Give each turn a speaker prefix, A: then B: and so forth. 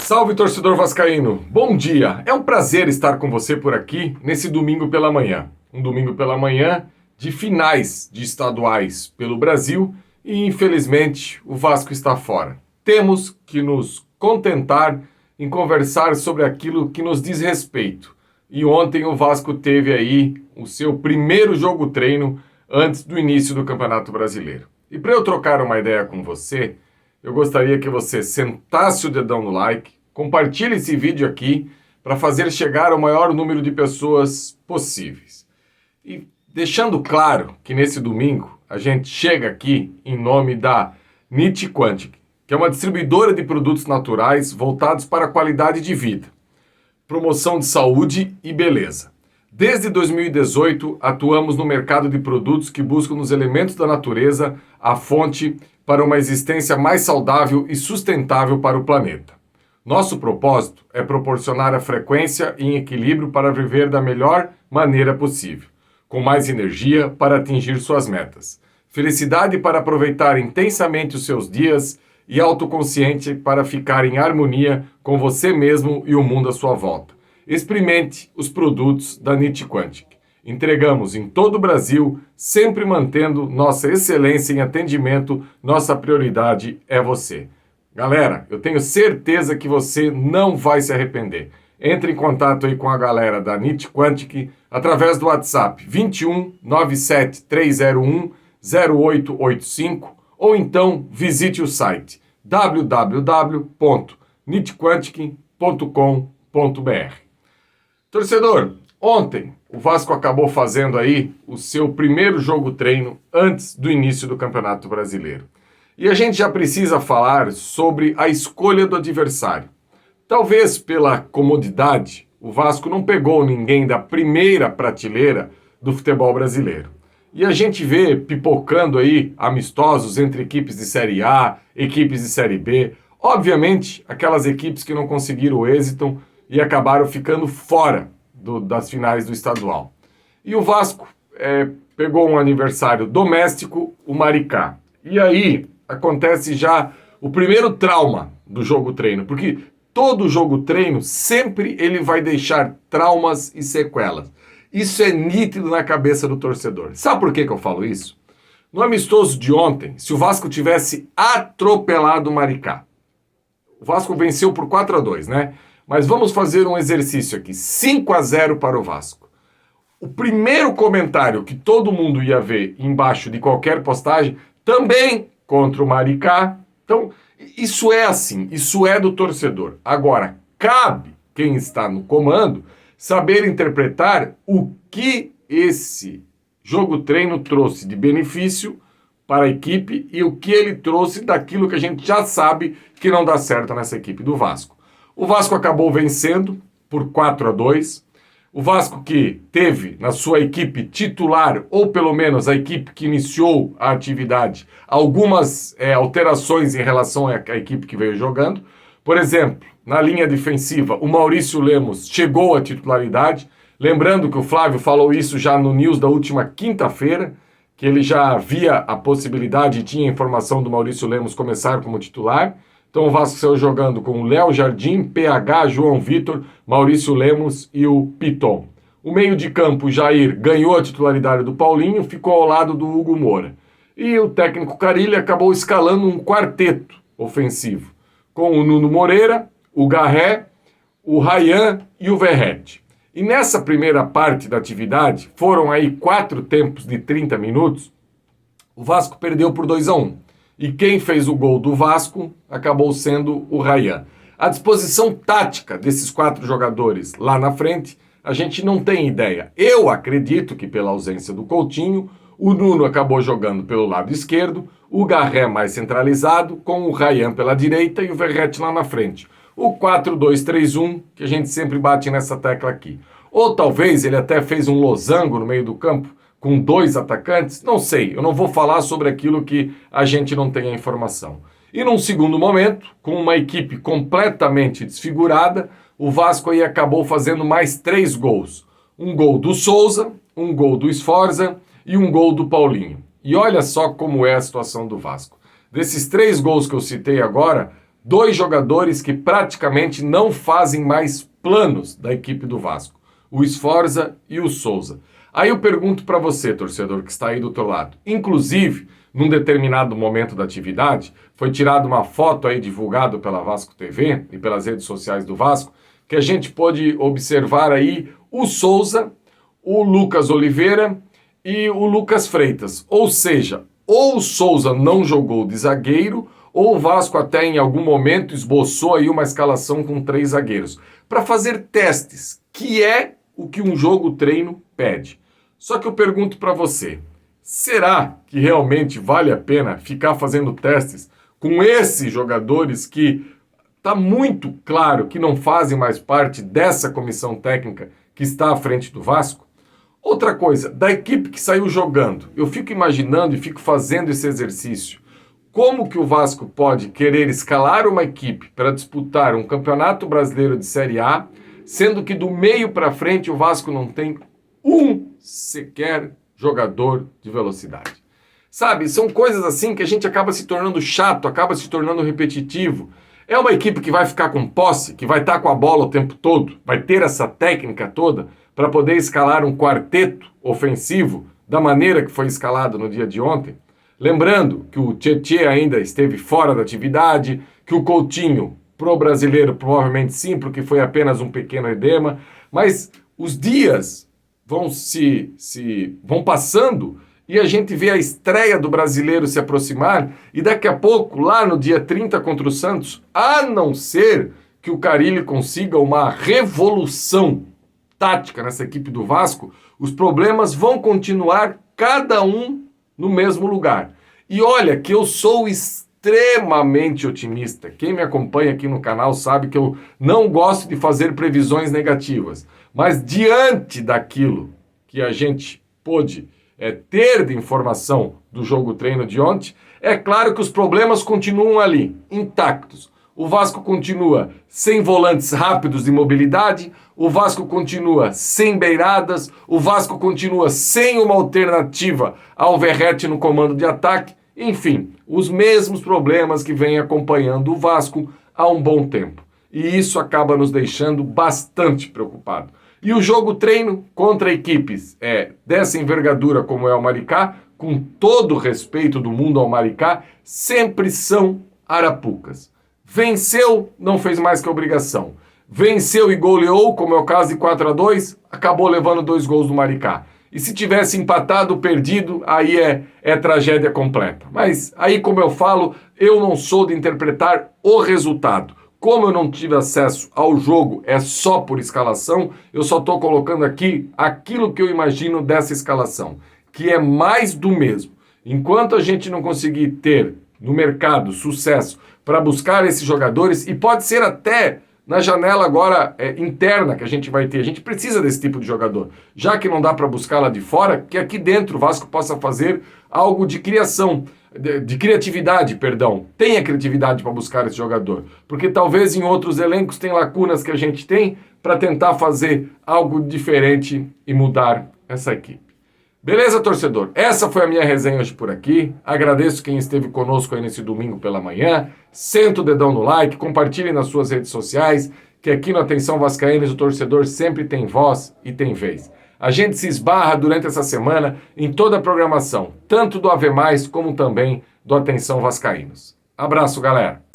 A: Salve, torcedor vascaíno! Bom dia! É um prazer estar com você por aqui nesse domingo pela manhã. Um domingo pela manhã de finais de estaduais pelo Brasil e, infelizmente, o Vasco está fora. Temos que nos contentar em conversar sobre aquilo que nos diz respeito. E ontem o Vasco teve aí o seu primeiro jogo-treino antes do início do Campeonato Brasileiro. E para eu trocar uma ideia com você, eu gostaria que você sentasse o dedão no like, compartilhe esse vídeo aqui para fazer chegar ao maior número de pessoas possíveis. E deixando claro que nesse domingo a gente chega aqui em nome da NIT Quantic, que é uma distribuidora de produtos naturais voltados para a qualidade de vida, promoção de saúde e beleza. Desde 2018, atuamos no mercado de produtos que buscam nos elementos da natureza a fonte para uma existência mais saudável e sustentável para o planeta. Nosso propósito é proporcionar a frequência em equilíbrio para viver da melhor maneira possível, com mais energia para atingir suas metas, felicidade para aproveitar intensamente os seus dias e autoconsciente para ficar em harmonia com você mesmo e o mundo à sua volta. Experimente os produtos da NIT Quantic. Entregamos em todo o Brasil, sempre mantendo nossa excelência em atendimento. Nossa prioridade é você. Galera, eu tenho certeza que você não vai se arrepender. Entre em contato aí com a galera da NIT Quantic através do WhatsApp 21 97 301 0885 ou então visite o site www.nitquantic.com.br. Torcedor, ontem o Vasco acabou fazendo aí o seu primeiro jogo-treino antes do início do Campeonato Brasileiro. E a gente já precisa falar sobre a escolha do adversário. Talvez pela comodidade, o Vasco não pegou ninguém da primeira prateleira do futebol brasileiro. E a gente vê pipocando aí amistosos entre equipes de Série A, equipes de Série B. Obviamente, aquelas equipes que não conseguiram o êxito e acabaram ficando fora das finais do estadual. E o Vasco pegou um aniversário doméstico, o Maricá. E aí acontece já o primeiro trauma do jogo-treino, porque todo jogo-treino sempre ele vai deixar traumas e sequelas. Isso é nítido na cabeça do torcedor. Sabe por que eu falo isso? No amistoso de ontem, se o Vasco tivesse atropelado o Maricá, o Vasco venceu por 4-2, né? Mas vamos fazer um exercício aqui. 5-0 para o Vasco. O primeiro comentário que todo mundo ia ver embaixo de qualquer postagem, também contra o Maricá. Então, isso é assim, isso é do torcedor. Agora, cabe quem está no comando saber interpretar o que esse jogo-treino trouxe de benefício para a equipe e o que ele trouxe daquilo que a gente já sabe que não dá certo nessa equipe do Vasco. O Vasco acabou vencendo por 4-2. O Vasco que teve na sua equipe titular, ou pelo menos a equipe que iniciou a atividade, algumas alterações em relação à equipe que veio jogando. Por exemplo, na linha defensiva, o Maurício Lemos chegou à titularidade. Lembrando que o Flávio falou isso já no News da última quinta-feira, que ele já havia a possibilidade e tinha informação do Maurício Lemos começar como titular. Então o Vasco saiu jogando com o Léo Jardim, PH, João Vitor, Maurício Lemos e o Piton. O meio de campo, Jair, ganhou a titularidade do Paulinho, ficou ao lado do Hugo Moura. E o técnico Carille acabou escalando um quarteto ofensivo, com o Nuno Moreira, o Garré, o Ryan e o Verrete. E nessa primeira parte da atividade, foram aí 4 tempos de 30 minutos, o Vasco perdeu por 2-1. E quem fez o gol do Vasco acabou sendo o Ryan. A disposição tática desses 4 jogadores lá na frente, a gente não tem ideia. Eu acredito que pela ausência do Coutinho, o Nuno acabou jogando pelo lado esquerdo, o Garré mais centralizado, com o Ryan pela direita e o Verrete lá na frente. O 4-2-3-1, que a gente sempre bate nessa tecla aqui. Ou talvez ele até fez um losango no meio do campo, com 2 atacantes, não sei, eu não vou falar sobre aquilo que a gente não tem a informação. E num segundo momento, com uma equipe completamente desfigurada, o Vasco aí acabou fazendo mais 3 gols. Um gol do Souza, um gol do Sforza e um gol do Paulinho. E olha só como é a situação do Vasco. Desses 3 gols que eu citei agora, dois jogadores que praticamente não fazem mais planos da equipe do Vasco, o Sforza e o Souza. Aí eu pergunto para você, torcedor que está aí do outro lado, inclusive, num determinado momento da atividade, foi tirada uma foto aí divulgada pela Vasco TV e pelas redes sociais do Vasco, que a gente pôde observar aí o Souza, o Lucas Oliveira e o Lucas Freitas. Ou seja, ou o Souza não jogou de zagueiro, ou o Vasco até em algum momento esboçou aí uma escalação com 3 zagueiros, para fazer testes, que é o que um jogo treino pede. Só que eu pergunto para você, será que realmente vale a pena ficar fazendo testes com esses jogadores que está muito claro que não fazem mais parte dessa comissão técnica que está à frente do Vasco? Outra coisa, da equipe que saiu jogando, eu fico imaginando e fico fazendo esse exercício. Como que o Vasco pode querer escalar uma equipe para disputar um campeonato brasileiro de Série A, sendo que do meio para frente o Vasco não tem um sequer jogador de velocidade? Sabe, são coisas assim que a gente acaba se tornando chato, acaba se tornando repetitivo. É uma equipe que vai ficar com posse, que vai estar com a bola o tempo todo, vai ter essa técnica toda para poder escalar um quarteto ofensivo da maneira que foi escalado no dia de ontem. Lembrando que o Tietê ainda esteve fora da atividade, que o Coutinho, pro brasileiro, provavelmente sim, porque foi apenas um pequeno edema, mas os dias vão passando e a gente vê a estreia do brasileiro se aproximar e daqui a pouco, lá no dia 30 contra o Santos, a não ser que o Carille consiga uma revolução tática nessa equipe do Vasco, os problemas vão continuar cada um no mesmo lugar. E olha que eu sou extremamente otimista. Quem me acompanha aqui no canal sabe que eu não gosto de fazer previsões negativas. Mas diante daquilo que a gente pôde ter de informação do jogo treino de ontem, é claro que os problemas continuam ali, intactos. O Vasco continua sem volantes rápidos de mobilidade, o Vasco continua sem beiradas, o Vasco continua sem uma alternativa ao Verratti no comando de ataque. Enfim, os mesmos problemas que vêm acompanhando o Vasco há um bom tempo. E isso acaba nos deixando bastante preocupado. E o jogo treino contra equipes dessa envergadura como é o Maricá, com todo o respeito do mundo ao Maricá, sempre são arapucas. Venceu, não fez mais que obrigação. Venceu e goleou, como é o caso de 4-2, acabou levando 2 gols do Maricá. E se tivesse empatado ou perdido, aí é tragédia completa. Mas aí, como eu falo, eu não sou de interpretar o resultado. Como eu não tive acesso ao jogo, é só por escalação, eu só estou colocando aqui aquilo que eu imagino dessa escalação, que é mais do mesmo. Enquanto a gente não conseguir ter no mercado sucesso para buscar esses jogadores, e pode ser até na janela agora interna que a gente vai ter, a gente precisa desse tipo de jogador. Já que não dá para buscar lá de fora, que aqui dentro o Vasco possa fazer algo de criação, de criatividade, perdão. Tenha criatividade para buscar esse jogador. Porque talvez em outros elencos tem lacunas que a gente tem para tentar fazer algo diferente e mudar essa equipe. Beleza, torcedor? Essa foi a minha resenha hoje por aqui. Agradeço quem esteve conosco aí nesse domingo pela manhã. Senta o dedão no like, compartilhe nas suas redes sociais, que aqui no Atenção Vascaínos o torcedor sempre tem voz e tem vez. A gente se esbarra durante essa semana em toda a programação, tanto do Ave Mais como também do Atenção Vascaínos. Abraço, galera!